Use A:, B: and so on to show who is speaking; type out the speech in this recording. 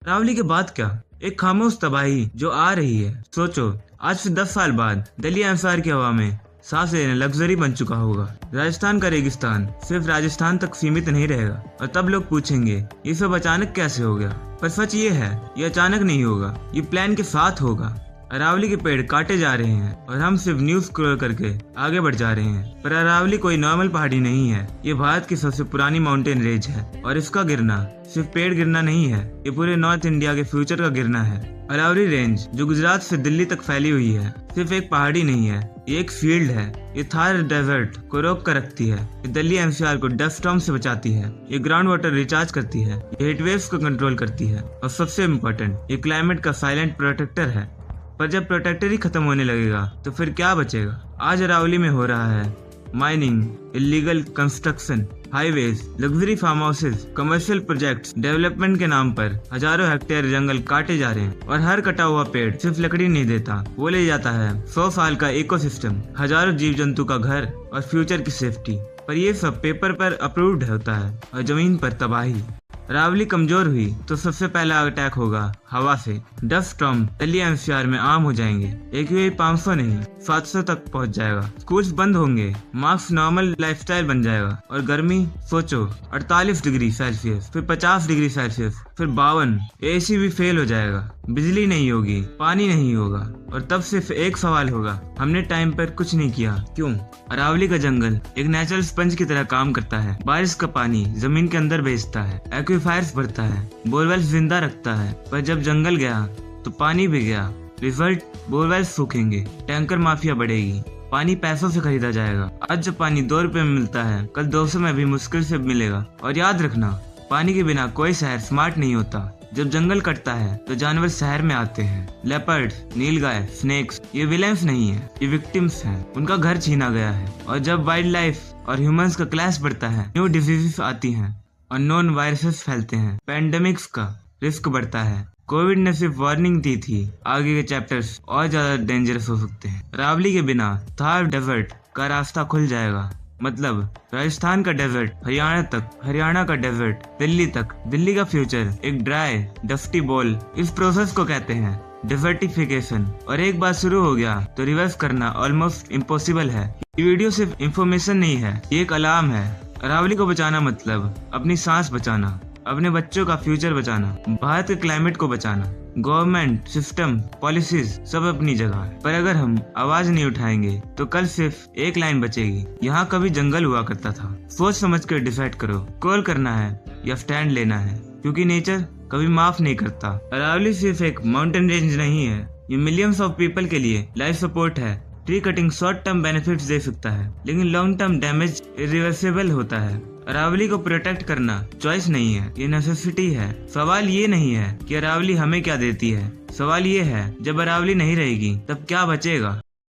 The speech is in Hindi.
A: अरावली के बाद क्या? एक खामोश तबाही जो आ रही है। सोचो, आज से 10 साल बाद दिल्ली एनसीआर की हवा में सांस लेना लग्जरी बन चुका होगा। राजस्थान का रेगिस्तान सिर्फ राजस्थान तक सीमित नहीं रहेगा। और तब लोग पूछेंगे, ये सब अचानक कैसे हो गया? पर सच ये है, ये अचानक नहीं होगा, ये प्लान के साथ होगा। अरावली के पेड़ काटे जा रहे हैं और हम सिर्फ न्यूज स्क्रॉल करके आगे बढ़ जा रहे हैं। पर अरावली कोई नॉर्मल पहाड़ी नहीं है, ये भारत की सबसे पुरानी माउंटेन रेंज है। और इसका गिरना सिर्फ पेड़ गिरना नहीं है, ये पूरे नॉर्थ इंडिया के फ्यूचर का गिरना है। अरावली रेंज जो गुजरात से दिल्ली तक फैली हुई है, सिर्फ एक पहाड़ी नहीं है, ये एक फील्ड है। ये थार डेजर्ट को रोक कर रखती है, ये दिल्ली एनसीआर को डस्ट स्टॉर्म से बचाती है, ये ग्राउंड वाटर रिचार्ज करती है, ये हीट वेव्स को कंट्रोल करती है और सबसे इम्पोर्टेंट, ये क्लाइमेट का साइलेंट प्रोटेक्टर है। पर जब प्रोटेक्टर ही खत्म होने लगेगा तो फिर क्या बचेगा? आज अरावली में हो रहा है mining, illegal construction, highways, luxury farm houses, commercial projects. Development के नाम पर हजारों हेक्टेयर जंगल काटे जा रहे हैं और हर कटा हुआ पेड़ सिर्फ लकड़ी नहीं देता, वो ले जाता है 100 साल का इकोसिस्टम, हजारों जीव जंतु का घर और फ्यूचर की सेफ्टी। पर ये सब पेपर पर अप्रूव्ड होता है और जमीन पर तबाही। अरावली कमजोर हुई तो सबसे पहला अटैक होगा हवा से। डस्ट स्टॉर्म दिल्ली एनसीआर में आम हो जाएंगे। एक 500 नहीं 700 तक पहुंच जाएगा। स्कूल्स बंद होंगे, मास्क नॉर्मल लाइफस्टाइल बन जाएगा। और गर्मी सोचो, 48 डिग्री सेल्सियस, फिर 50 डिग्री सेल्सियस, फिर 52। एसी भी फेल हो जाएगा, बिजली नहीं होगी, पानी नहीं होगा। और तब सिर्फ एक सवाल होगा, हमने टाइम पर कुछ नहीं किया, क्यों? अरावली का जंगल एक नेचुरल स्पंज की तरह काम करता है। बारिश का पानी जमीन के अंदर भेजता है, एक्वीफायर्स भरता है, बोरवेल्स जिंदा रखता है। पर जब जंगल गया तो पानी भी गया। रिजल्ट, बोरवेल्स सूखेंगे, टैंकर माफिया बढ़ेगी, पानी पैसों से खरीदा जाएगा। आज जब पानी 2 रुपए में मिलता है, कल 200 में भी मुश्किल से मिलेगा। और याद रखना, पानी के बिना कोई शहर स्मार्ट नहीं होता। जब जंगल कटता है तो जानवर शहर में आते हैं। लेपर्ड, नीलगाय, स्नेक्स, ये विलेंस नहीं है, ये विक्टिम्स हैं। उनका घर छीना गया है। और जब वाइल्ड लाइफ और ह्यूमंस का क्लैश बढ़ता है, न्यू डिजीजेस आती हैं, अननोन वायरसेस फैलते हैं, पैंडेमिक्स का रिस्क बढ़ता है। कोविड ने सिर्फ वार्निंग दी थी, आगे के चैप्टर्स और ज्यादा डेंजरस हो सकते हैं। अरावली के बिना थार डेजर्ट का रास्ता खुल जाएगा। मतलब राजस्थान का डेजर्ट हरियाणा तक, हरियाणा का डेजर्ट दिल्ली तक, दिल्ली का फ्यूचर एक ड्राई डस्टी बॉल। इस प्रोसेस को कहते हैं डिजर्टिफिकेशन। और एक बार शुरू हो गया तो रिवर्स करना ऑलमोस्ट इम्पॉसिबल है। ये वीडियो सिर्फ इंफॉर्मेशन नहीं है, ये एक अलार्म है। अरावली को बचाना मतलब अपनी सांस बचाना, अपने बच्चों का फ्यूचर बचाना, भारत के क्लाइमेट को बचाना। गवर्नमेंट, सिस्टम, पॉलिसीज सब अपनी जगह है, पर अगर हम आवाज नहीं उठाएंगे तो कल सिर्फ एक लाइन बचेगी, यहाँ कभी जंगल हुआ करता था। सोच समझ कर डिसाइड करो, कॉल करना है या स्टैंड लेना है, क्योंकि नेचर कभी माफ नहीं करता। अरावली सिर्फ एक माउंटेन रेंज नहीं है, ये मिलियंस ऑफ पीपल के लिए लाइफ सपोर्ट है। Tree cutting short term benefits दे सकता है, लेकिन लॉन्ग टर्म डैमेज इरिवर्सिबल होता है। अरावली को प्रोटेक्ट करना चॉइस नहीं है, ये नेसेसिटी है। सवाल ये नहीं है कि अरावली हमें क्या देती है, सवाल ये है जब अरावली नहीं रहेगी तब क्या बचेगा।